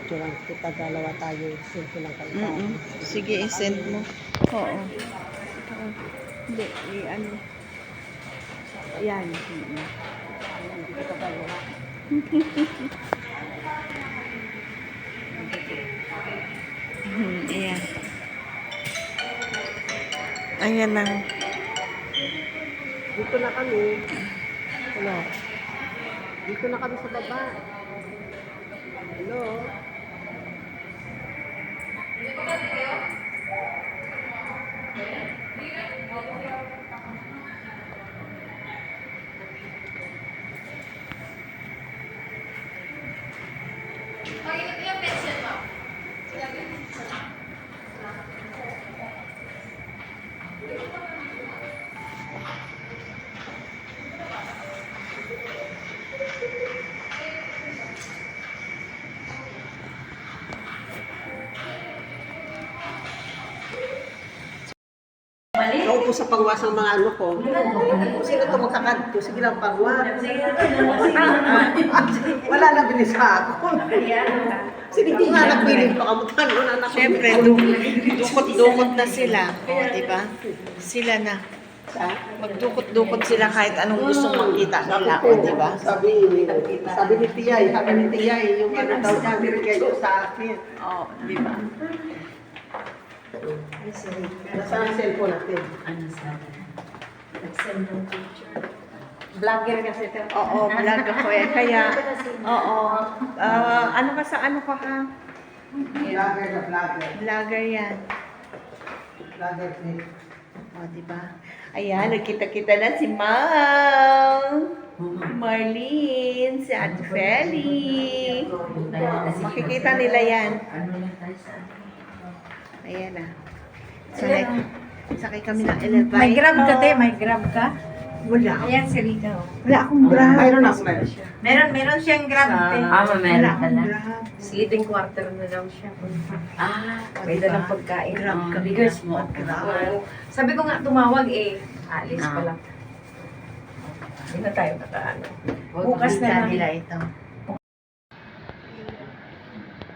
picturean kita, dalawa tayo, send ko lang kayo. Sige, i-send mo. Oo. Hindi, ano. Ayan. Hindi kita dalawa. Ayan. Ayan lang. Dito na kami. Hello. Dito na kami sa baba. Hello. Naupo sa pagwas ng mga ano ko. Sino ito magkakadto? Sige lang pagwas. Wala na binisa ako. Sige ko nga nagpiling pa kamutan. Siyempre, dukot-dukot na sila. O, diba? Sila na. Magdukot-dukot sila kahit anong gustong makita nila. O, diba? Sabi ni Tiyay, yung ano daw sabi kayo sa akin. O, diba? Nasaan ang cellphone natin? Ano sabi? Nag-send ng picture. Vlogger kasi ito. Oo, vlog ako eh. Kaya, oo. Ano ka sa ano ka ha? Vlogger na vlogger. Vlogger yan. Vlogger din. O, diba? Ayan, nagkita-kita na si Mang. Marlene, si Ate Feli. Makikita nila yan. Ano lang tayo sa Ayan na. Sakay kami ng elevate. May grab ka, te? May grab ka? Wala. Ayan si Rita. oh. Wala akong grab. Mayroon ako meron siya. Meron siyang grab, te. meron ka na. Grab. Sleeping quarter na daw siya. May diba? dalang pagkain. Grab kami. Biggers mo. Oo. Sabi ko nga tumawag alis pa lang. Hindi na tayo nakaano. Bukas na lang. nila ito.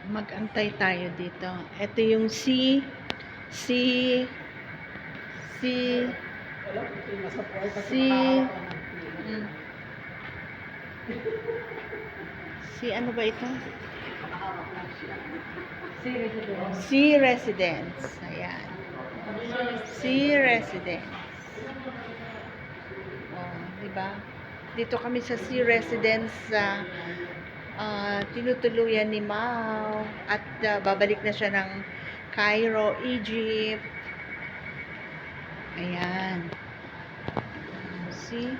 Mag-antay tayo dito. Ito yung C ano ba ito? C Residence. Ayan. C Residence. Oh, diba? Dito kami sa C Residence sa tinutuluyan ni Mau at babalik na siya ng Cairo, Egypt. Ayan. See?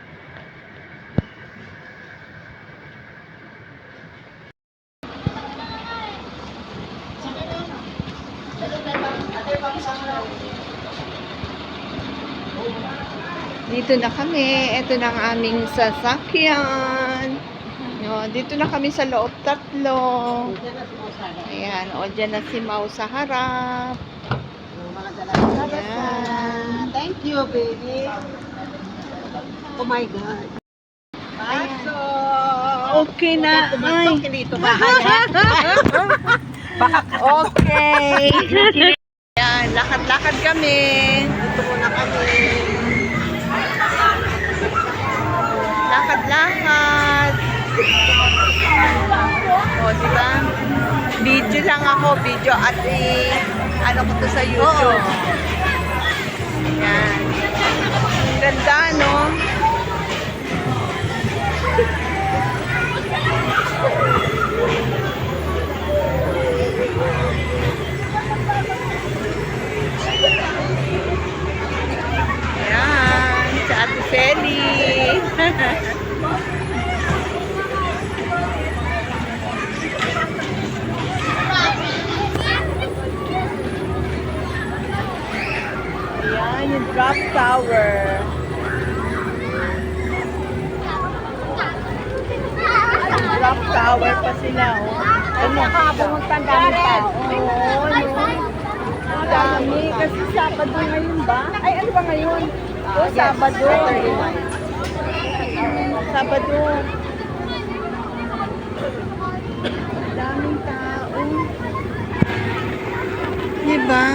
Dito na kami. Ito na ang aming sasakyan. No, dito na kami sa loob tatlo. Ayan, o dyan na si Mau sa harap. Ayan. Thank you, baby. Oh my God. Paso! Okay na. Ay. Dito bahay, ha? Okay. Ayan, lakad-lakad kami. Dito muna kami. Lakad-lakad. O, diba? Video lang ako, video at ano ko to sa YouTube. Ayan. Ganda, no? Ayan, si Ate Feli. Ayan, yung drop tower. Drop tower pa sila, oh. Ano ka, pumunta ang dami tao. Oo, no? Ang dami. Kasi Sabado ngayon ba? Ay, ano ba ngayon? Oh, Sabado. Sabado. Daming tao. Diba?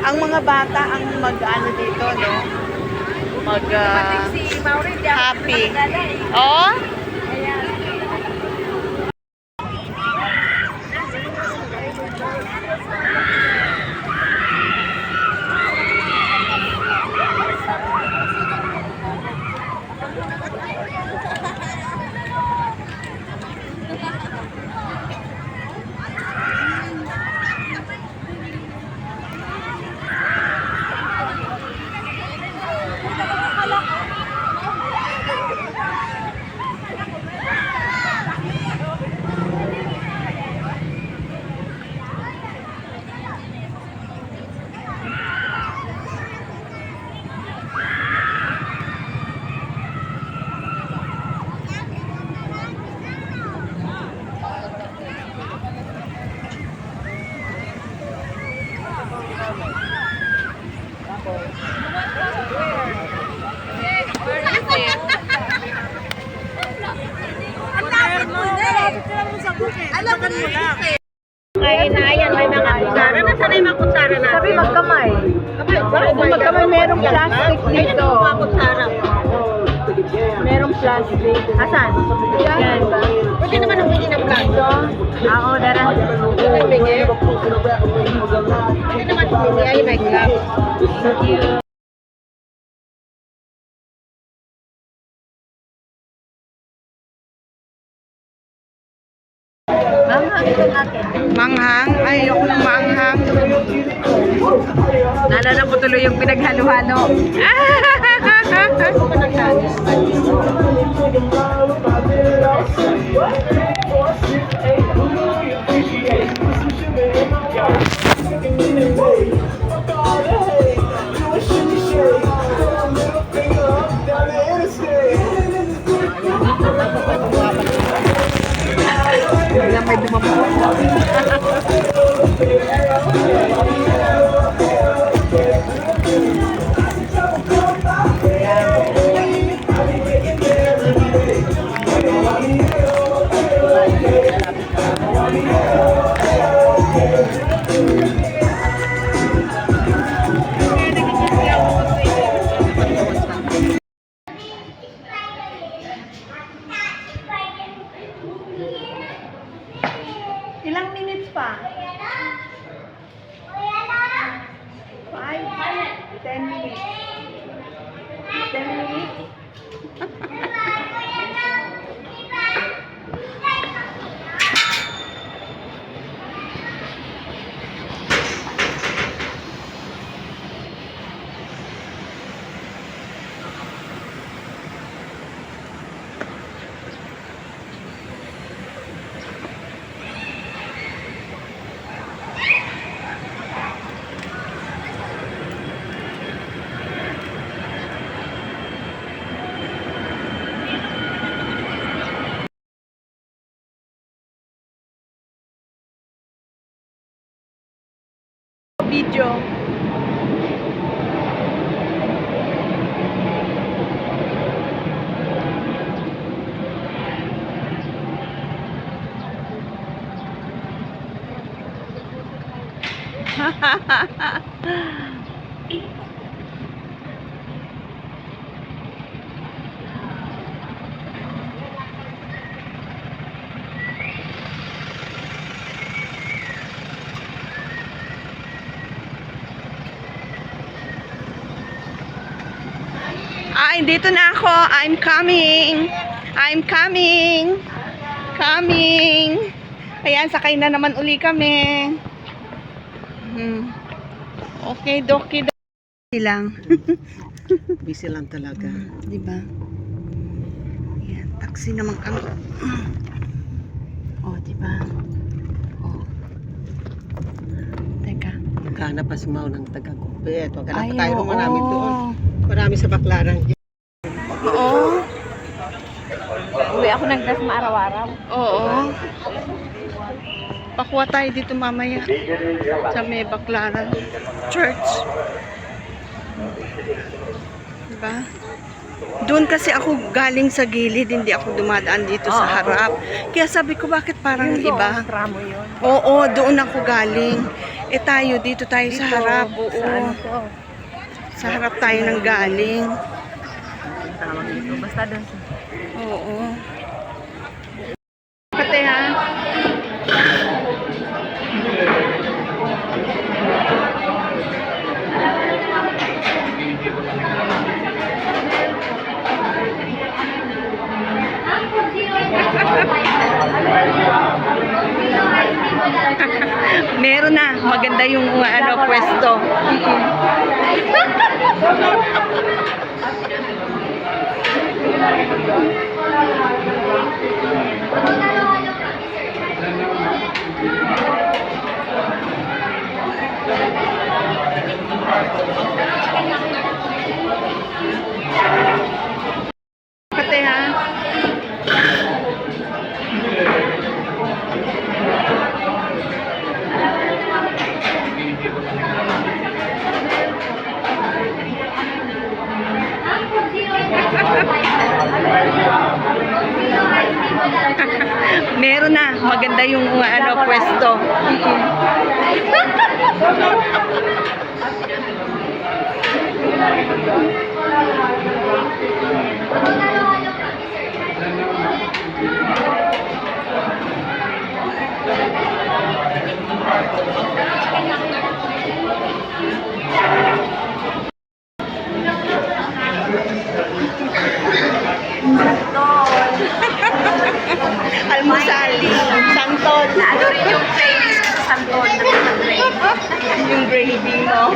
Ang mga bata ang mag-ano dito, no? Si Maureen, di ako Happy. nakagala eh. Oh? Ayan. Ay, na yan, may mga kutsara. Nasaan na yung mga kutsara natin? Sabi magkamay. Bakit Magkamay merong plastic dito. mga kutsara? Merong plastic. Asan? Yan. Pwede naman humingi ng plato. Ako, dara. Humingi. Pwede naman humingi. Ay, my God. Thank you. Manghang ito natin. Manghang? Ay, ayoko ng manghang. Naalala ko tuloy yung pinaghalo-halo. Biglang may dumapo. Ilang minutes pa? 5? 10 minutes. 10 minutes? Video. Ay, dito na ako. I'm coming. I'm coming. Coming. Ayan, sakay na naman uli kami. Okay, doki. Lang. Busy lang talaga. Di ba? Ayan, taxi naman kami. Oh, di ba? Oh. Teka. Magkana pa sumaw ng taga-kupit. Huwag ka na Ay, pa tayo oo. marami doon. Marami sa Baclaran. Oo. Uwi ako ng Dasma araw-araw. Oo. Pakuha tayo dito mamaya sa may Baclaran Church. Diba? Doon kasi ako galing sa gilid, hindi ako dumadaan dito sa harap. Kaya sabi ko, bakit parang iba? Tramo yun. Oo, doon ako galing. Eh tayo, dito tayo sa harap. Oo. Sa ano to? Sa harap tayo nang galing. Tawag dito. Basta doon sa... Oo. Kate ha? Meron na. Maganda yung pwesto. Kate ha? Meron na. Maganda yung pwesto. Almusali. Santol. Ano rin yung playlist ko sa Santol na Yung gravy mo.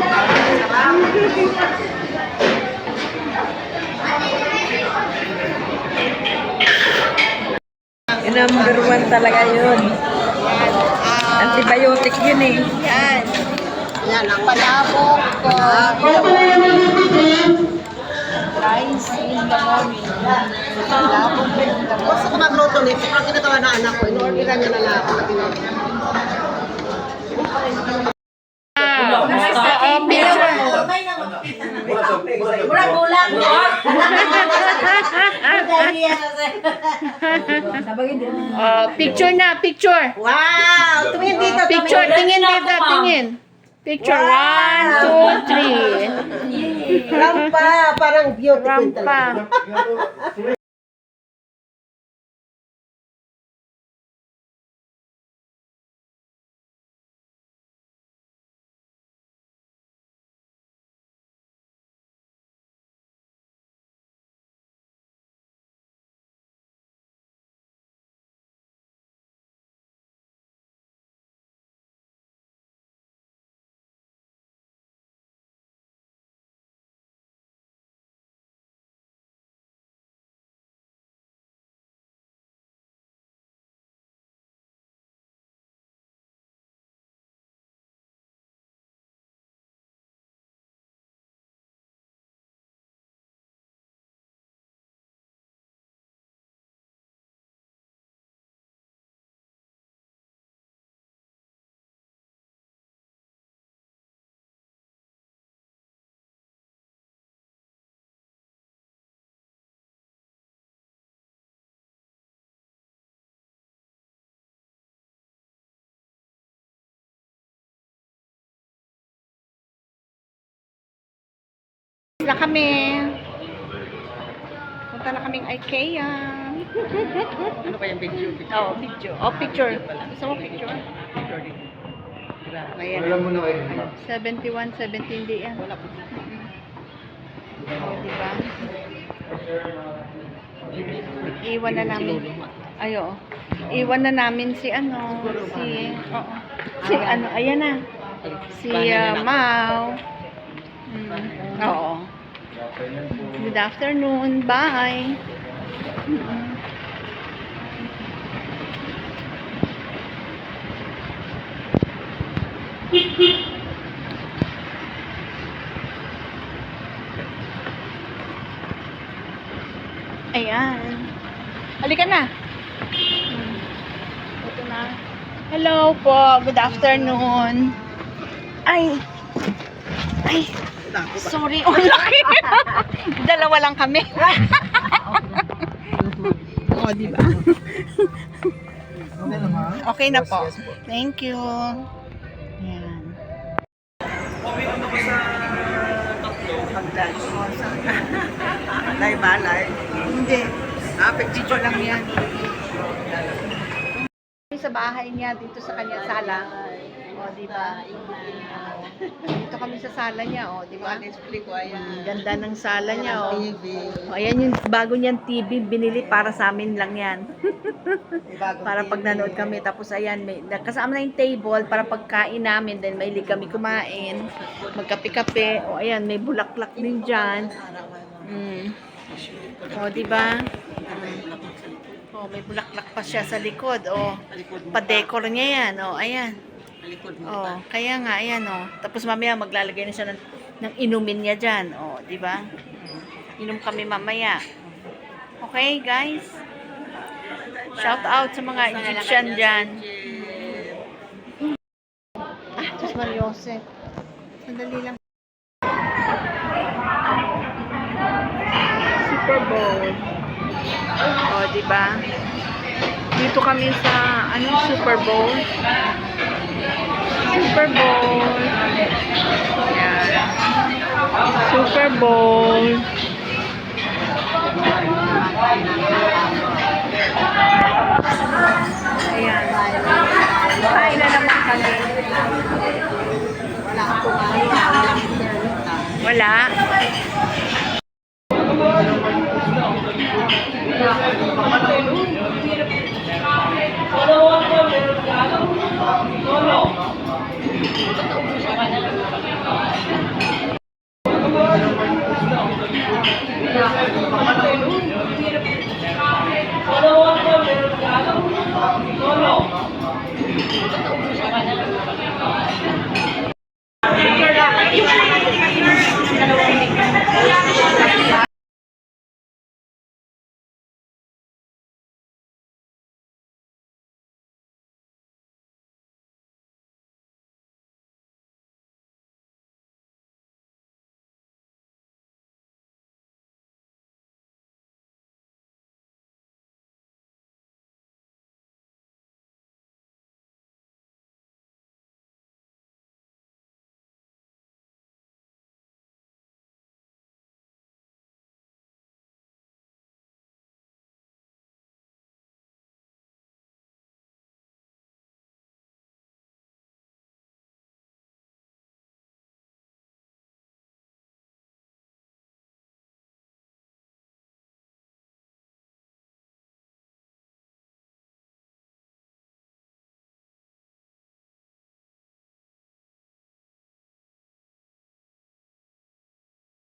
Number 1 talaga yun. Antibiotic yun eh. Yan. Yan ang palabok ko. Rice in the morning. Palabok in the morning. Gusto ko magluto nito. Pag ginagawa na anak ko, in-orderan niya na lang ako. Bulag-bulag mo. Picture na, picture. Wow! Tumingin dito. Picture, tingin dito, tingin. Picture, 1, 2, 3. Rampa! Parang beauty queen Rampa. talaga. Na kami. Punta na kaming IKEA. Ano kayang video? Oh, video. Oh, picture. Gusto mo picture? Ayan. Wala mo na kayo. 71, 17 di yan. Oh, diba? Iwan na namin. Ayo. Iwan na namin si ano, si ano, ayan na. Si Mau. Oo. Good afternoon. Bye. Ayan. Halika na. Ito na. Hello po. Good afternoon. Ay. Ay. Sorry, oh, laki. Dalawa lang kami. Oh, di ba? Okay na po. Thank you. Yan. Balay. Hindi. Video lang yan. Sa bahay niya, dito sa kanya sala. O, di ba? Dito kami sa sala niya, o, di ba? Ganda ng sala niya, o. O, ayan yung bago niyang TV, binili para sa amin lang yan. Para pag nanood kami. Tapos, ayan, may, kasama na yung table para pagkain namin. Then, mahilig kami kumain. Magkape-kape. O, ayan, may bulaklak din dyan. O, di ba? Oh, may bulaklak pa siya sa likod. Oh, pa-decor niya yan. Oh, ayan. Oh, kaya nga, ayan, oh. Tapos mamaya maglalagay na siya ng inumin niya dyan. Oh, di ba? Inom kami mamaya. Okay, guys? Shout out sa mga Egyptian dyan. Ah, Diyos Mariosep. Sandali lang. Super Bowl. Oh, di ba? Dito kami sa Super Bowl. Super Bowl. Ayan. Super Bowl. Ayan. Kain na naman kami. Wala.